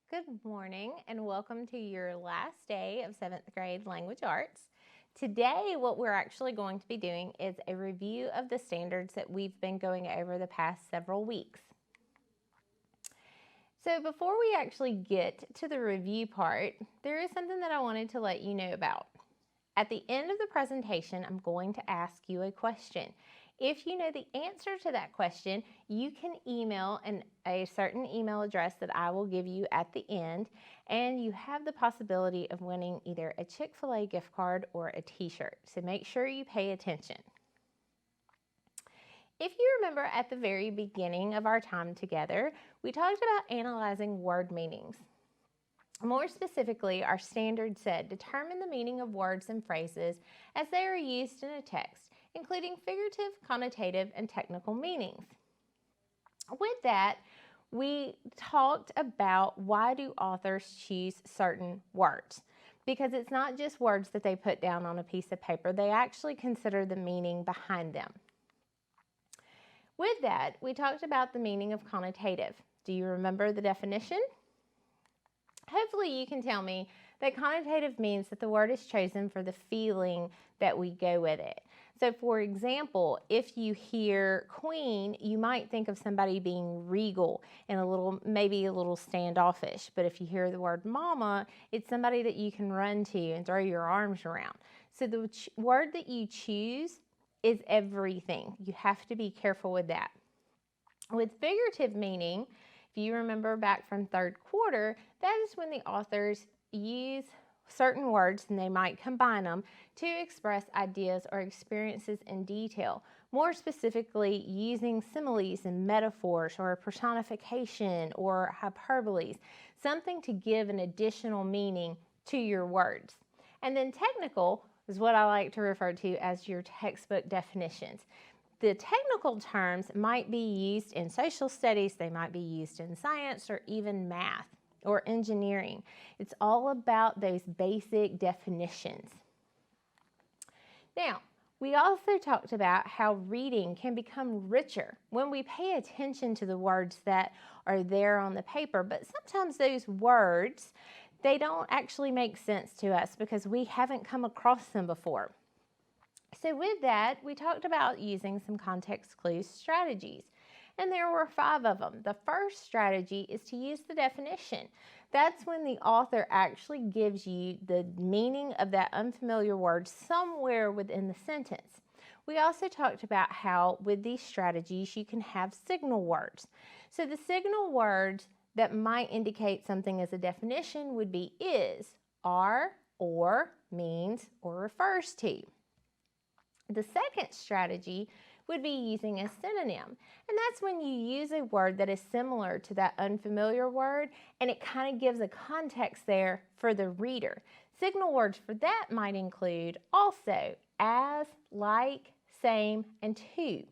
Good morning and welcome to your last day of 7th grade language arts. Today, what we're actually going to be doing is a review of the standards that we've been going over the past several weeks. So before we actually get to the review part, there is something that I wanted to let you know about. At the end of the presentation, I'm going to ask you a question. If you know the answer to that question, you can email a certain email address that I will give you at the end, and you have the possibility of winning either a Chick-fil-A gift card or a t-shirt. So make sure you pay attention. If you remember at the very beginning of our time together, we talked about analyzing word meanings. More specifically, our standard said, determine the meaning of words and phrases as they are used in a text, including figurative, connotative, and technical meanings. With that, we talked about why do authors choose certain words. Because it's not just words that they put down on a piece of paper, they actually consider the meaning behind them. With that, we talked about the meaning of connotative. Do you remember the definition? Hopefully you can tell me that connotative means that the word is chosen for the feeling that we go with it. So for example, if you hear queen, you might think of somebody being regal and maybe a little standoffish. But if you hear the word mama, it's somebody that you can run to and throw your arms around. So the word that you choose is everything. You have to be careful with that. With figurative meaning, if you remember back from third quarter, that is when the authors use certain words and they might combine them to express ideas or experiences in detail. More specifically, using similes and metaphors or personification or hyperboles, something to give an additional meaning to your words. And then technical is what I like to refer to as your textbook definitions. The technical terms might be used in social studies, they might be used in science or even math or engineering. It's all about those basic definitions. Now, we also talked about how reading can become richer when we pay attention to the words that are there on the paper, but sometimes those words, they don't actually make sense to us because we haven't come across them before. So with that, we talked about using some context clue strategies, and there were 5 of them. The first strategy is to use the definition. That's when the author actually gives you the meaning of that unfamiliar word somewhere within the sentence. We also talked about how with these strategies you can have signal words. So the signal words that might indicate something as a definition would be is, are, or, means, or refers to. The second strategy would be using a synonym, and that's when you use a word that is similar to that unfamiliar word and it kind of gives a context there for the reader. Signal words for that might include also as, like, same, and to.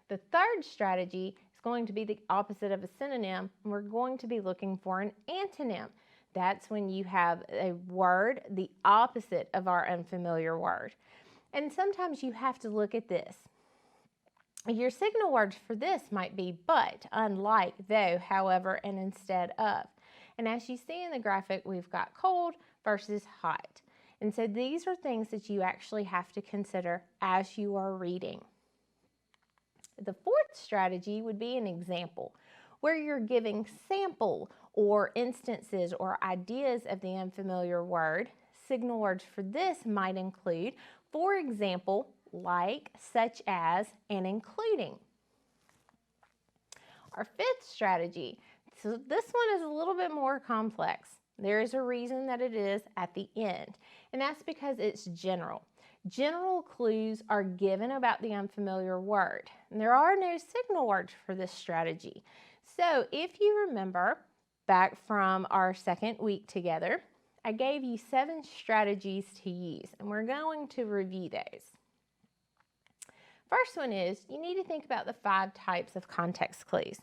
The third strategy is going to be the opposite of a synonym, and we're going to be looking for an antonym. That's when you have a word, the opposite of our unfamiliar word. And sometimes you have to look at this. Your signal words for this might be but, unlike, though, however, and instead of. And as you see in the graphic, we've got cold versus hot. And so these are things that you actually have to consider as you are reading. The fourth strategy would be an example, where you're giving sample or instances or ideas of the unfamiliar word. Signal words for this might include, for example, like, such as, and including. Our fifth strategy, so this one is a little bit more complex. There is a reason that it is at the end, and that's because it's general. General clues are given about the unfamiliar word, and there are no signal words for this strategy. So if you remember back from our second week together, I gave you 7 strategies to use, and we're going to review those. First one is you need to think about the 5 types of context clues.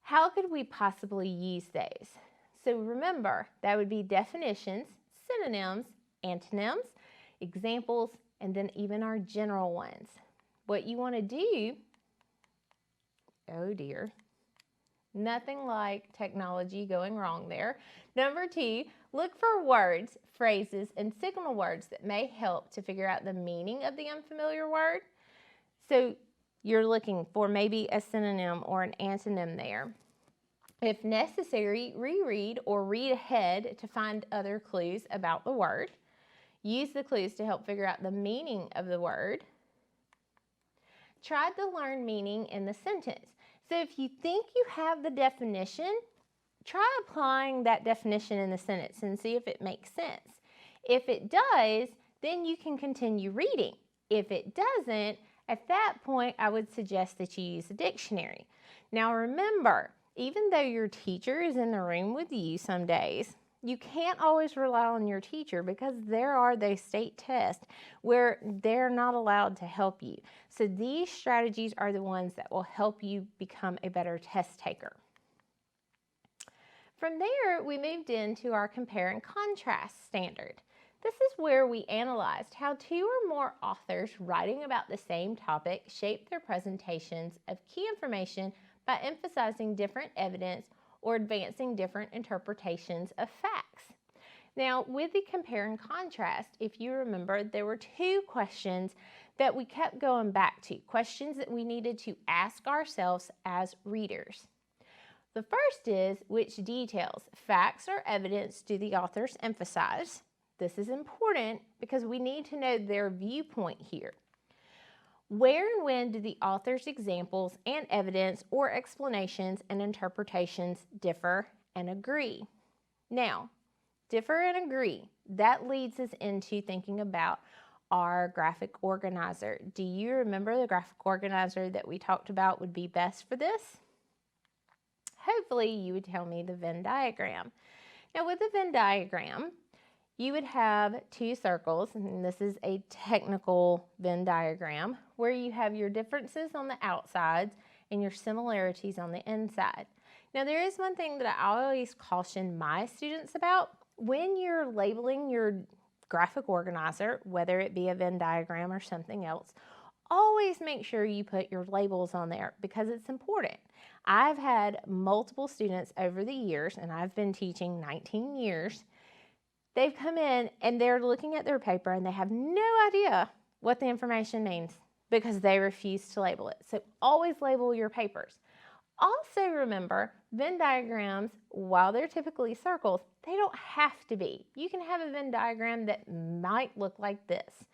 How could we possibly use those? So remember, that would be definitions, synonyms, antonyms, examples, and then even our general ones. What you want to do, oh dear, Nothing like technology going wrong there. Number 2, look for words, phrases, and signal words that may help to figure out the meaning of the unfamiliar word. So you're looking for maybe a synonym or an antonym there. If necessary, reread or read ahead to find other clues about the word. Use the clues to help figure out the meaning of the word. Try to learn meaning in the sentence. So if you think you have the definition, try applying that definition in the sentence and see if it makes sense. If it does, then you can continue reading. If it doesn't, at that point, I would suggest that you use a dictionary. Now remember, even though your teacher is in the room with you some days, you can't always rely on your teacher because there are those state tests where they're not allowed to help you. So these strategies are the ones that will help you become a better test taker. From there, we moved into our compare and contrast standard. This is where we analyzed how 2 or more authors writing about the same topic shape their presentations of key information by emphasizing different evidence or advancing different interpretations of facts. Now, with the compare and contrast, if you remember, there were 2 questions that we kept going back to, questions that we needed to ask ourselves as readers. The first is, which details, facts or evidence do the authors emphasize? This is important because we need to know their viewpoint here. Where and when do the author's examples and evidence or explanations and interpretations differ and agree? Now, differ and agree, that leads us into thinking about our graphic organizer. Do you remember the graphic organizer that we talked about would be best for this? Hopefully you would tell me the Venn diagram. Now with the Venn diagram, you would have 2 circles, and this is a technical Venn diagram, where you have your differences on the outsides and your similarities on the inside. Now there is one thing that I always caution my students about. When you're labeling your graphic organizer, whether it be a Venn diagram or something else, always make sure you put your labels on there because it's important. I've had multiple students over the years, and I've been teaching 19 years, they've come in and they're looking at their paper and they have no idea what the information means because they refuse to label it. So always label your papers. Also remember, Venn diagrams, while they're typically circles, they don't have to be. You can have a Venn diagram that might look like this.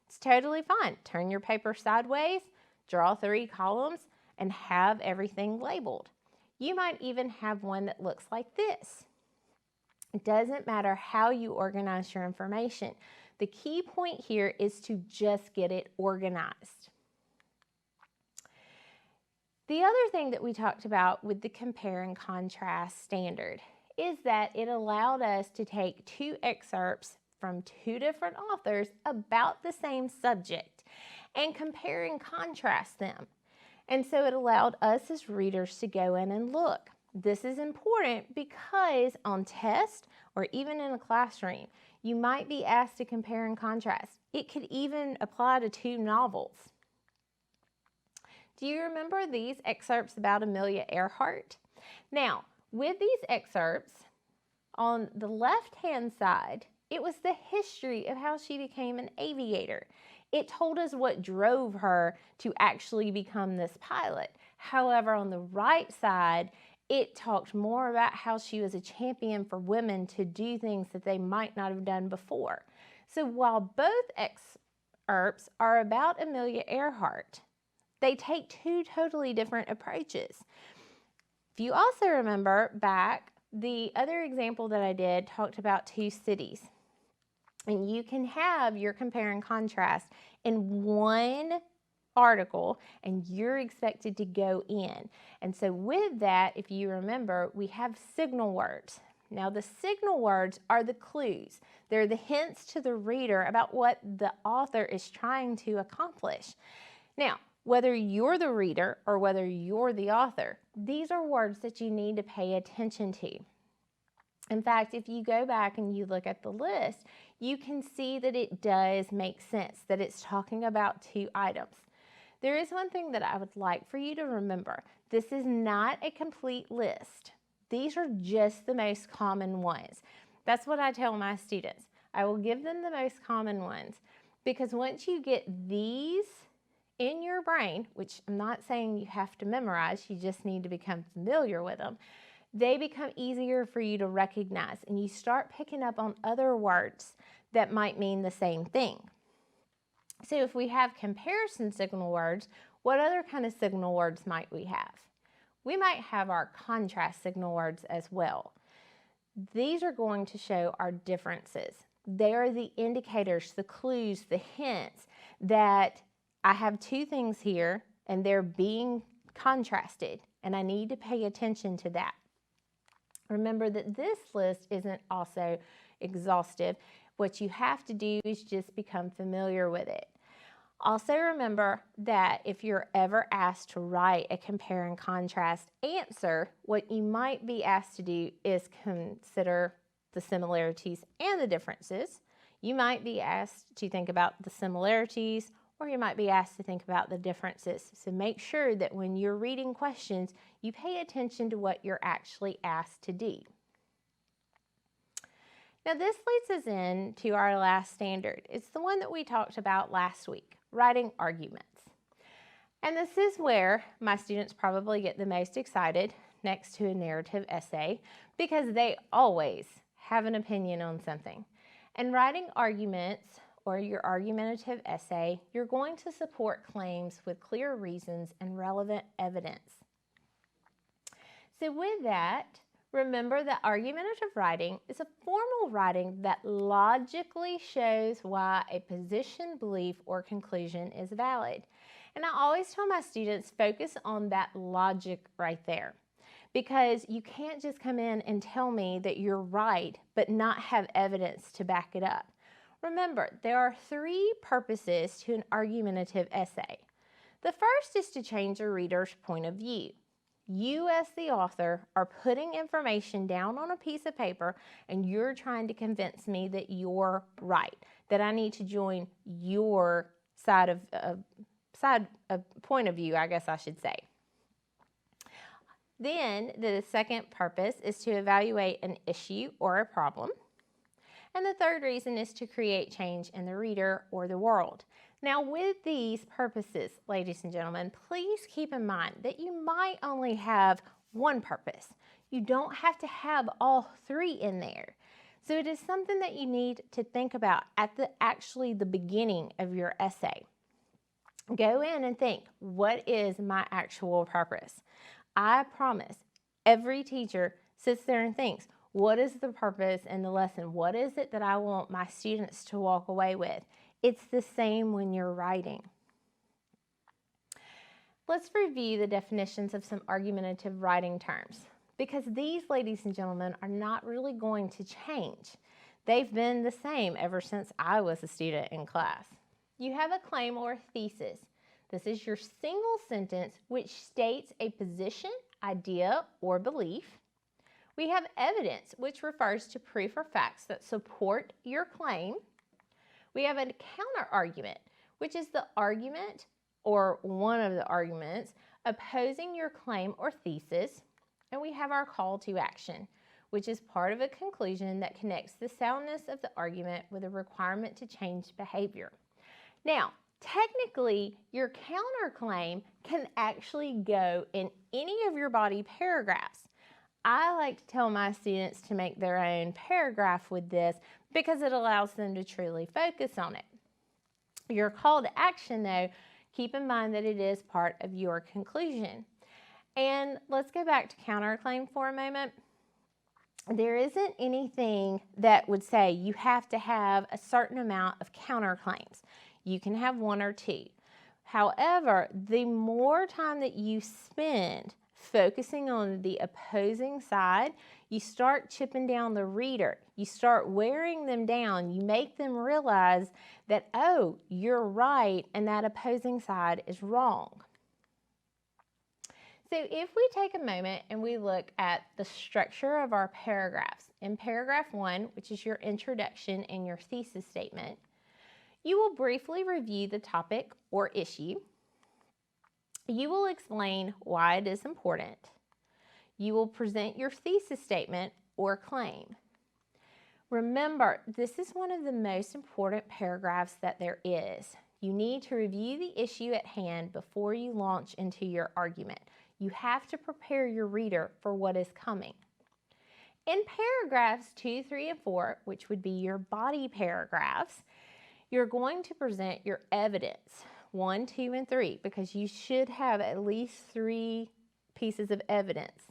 It's totally fine. Turn your paper sideways, draw 3 columns, and have everything labeled. You might even have one that looks like this. It doesn't matter how you organize your information. The key point here is to just get it organized. The other thing that we talked about with the compare and contrast standard is that it allowed us to take 2 excerpts from 2 different authors about the same subject and compare and contrast them. And so it allowed us as readers to go in and look. This is important because on test or even in a classroom, you might be asked to compare and contrast. It could even apply to 2 novels. Do you remember these excerpts about Amelia Earhart? Now, with these excerpts, on the left-hand side, it was the history of how she became an aviator. It told us what drove her to actually become this pilot. However, on the right side, it talked more about how she was a champion for women to do things that they might not have done before. So while both excerpts are about Amelia Earhart, they take 2 totally different approaches. If you also remember back, the other example that I did talked about 2 cities. And you can have your compare and contrast in one article and you're expected to go in. And so with that, if you remember, we have signal words. Now the signal words are the clues. They're the hints to the reader about what the author is trying to accomplish. Now, whether you're the reader or whether you're the author, these are words that you need to pay attention to. In fact, if you go back and you look at the list, you can see that it does make sense, that it's talking about 2 items. There is one thing that I would like for you to remember. This is not a complete list. These are just the most common ones. That's what I tell my students. I will give them the most common ones because once you get these in your brain, which I'm not saying you have to memorize, you just need to become familiar with them, they become easier for you to recognize and you start picking up on other words that might mean the same thing. So if we have comparison signal words, what other kind of signal words might we have? We might have our contrast signal words as well. These are going to show our differences. They are the indicators, the clues, the hints that I have two things here and they're being contrasted and I need to pay attention to that. Remember that this list isn't also exhaustive. What you have to do is just become familiar with it. Also remember that if you're ever asked to write a compare and contrast answer, what you might be asked to do is consider the similarities and the differences. You might be asked to think about the similarities, or you might be asked to think about the differences. So make sure that when you're reading questions, you pay attention to what you're actually asked to do. Now this leads us into our last standard. It's the one that we talked about last week, writing arguments. And this is where my students probably get the most excited next to a narrative essay because they always have an opinion on something. And writing arguments or your argumentative essay, you're going to support claims with clear reasons and relevant evidence. So with that, remember that argumentative writing is a formal writing that logically shows why a position, belief, or conclusion is valid. And I always tell my students, focus on that logic right there. Because you can't just come in and tell me that you're right, but not have evidence to back it up. Remember, there are three purposes to an argumentative essay. The first is to change a reader's point of view. You as the author are putting information down on a piece of paper and you're trying to convince me that you're right, that I need to join your side of point of view, I guess I should say. Then the second purpose is to evaluate an issue or a problem. And the third reason is to create change in the reader or the world. Now with these purposes, ladies and gentlemen, please keep in mind that you might only have one purpose. You don't have to have all three in there. So it is something that you need to think about at actually the beginning of your essay. Go in and think, what is my actual purpose? I promise every teacher sits there and thinks, what is the purpose in the lesson? What is it that I want my students to walk away with? It's the same when you're writing. Let's review the definitions of some argumentative writing terms because these, ladies and gentlemen, are not really going to change. They've been the same ever since I was a student in class. You have a claim or a thesis. This is your single sentence which states a position, idea, or belief. We have evidence, which refers to proof or facts that support your claim. We have a counter-argument, which is the argument or one of the arguments opposing your claim or thesis. And we have our call to action, which is part of a conclusion that connects the soundness of the argument with a requirement to change behavior. Now, technically, your counterclaim can actually go in any of your body paragraphs. I like to tell my students to make their own paragraph with this because it allows them to truly focus on it. Your call to action, though, keep in mind that it is part of your conclusion. And let's go back to counterclaim for a moment. There isn't anything that would say you have to have a certain amount of counterclaims. You can have one or two. However, the more time that you spend focusing on the opposing side, you start chipping down the reader. You start wearing them down. You make them realize that, oh, you're right and that opposing side is wrong. So if we take a moment and we look at the structure of our paragraphs, in paragraph 1, which is your introduction and your thesis statement, you will briefly review the topic or issue. You will explain why it is important. You will present your thesis statement or claim. Remember, this is one of the most important paragraphs that there is. You need to review the issue at hand before you launch into your argument. You have to prepare your reader for what is coming. In paragraphs 2, 3, and 4, which would be your body paragraphs, you're going to present your evidence, 1, 2, and 3, because you should have at least 3 pieces of evidence.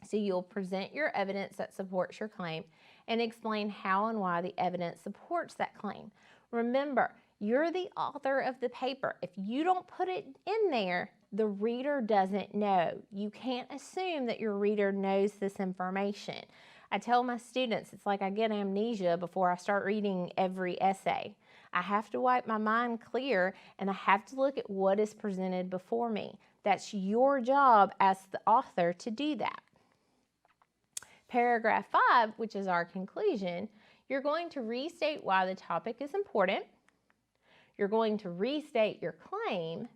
So you'll present your evidence that supports your claim and explain how and why the evidence supports that claim. Remember, you're the author of the paper. If you don't put it in there, the reader doesn't know. You can't assume that your reader knows this information. I tell my students, it's like I get amnesia before I start reading every essay. I have to wipe my mind clear and I have to look at what is presented before me. That's your job as the author to do that. Paragraph 5, which is our conclusion, you're going to restate why the topic is important. You're going to restate your claim.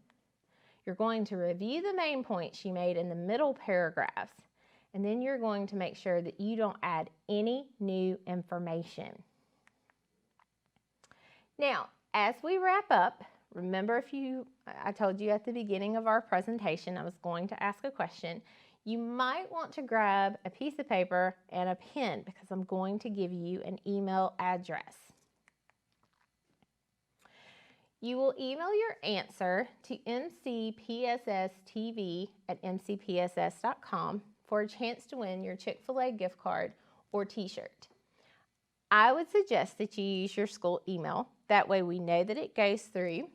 You're going to review the main points you made in the middle paragraphs. And then you're going to make sure that you don't add any new information. Now, as we wrap up, remember I told you at the beginning of our presentation I was going to ask a question. You might want to grab a piece of paper and a pen because I'm going to give you an email address. You will email your answer to mcpsstv@mcpss.com for a chance to win your Chick-fil-A gift card or t-shirt. I would suggest that you use your school email. That way we know that it goes through.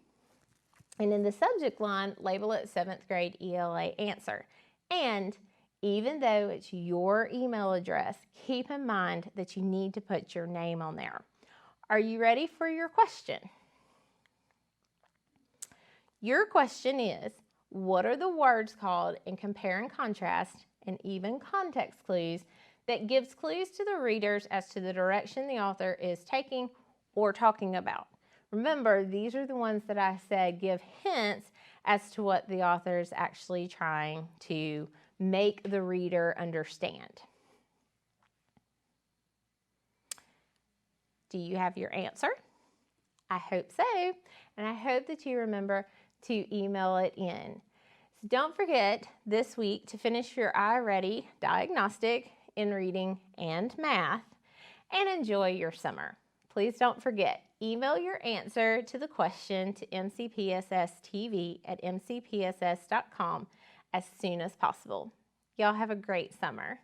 And in the subject line, label it 7th grade ELA answer. And even though it's your email address, keep in mind that you need to put your name on there. Are you ready for your question? Your question is, what are the words called in compare and contrast and even context clues that gives clues to the readers as to the direction the author is taking or talking about? Remember, these are the ones that I said give hints as to what the author is actually trying to make the reader understand. Do you have your answer? I hope so, and I hope that you remember to email it in. So don't forget this week to finish your iReady diagnostic in reading and math and enjoy your summer. Please don't forget, email your answer to the question to mcpsstv@mcpss.com as soon as possible. Y'all have a great summer.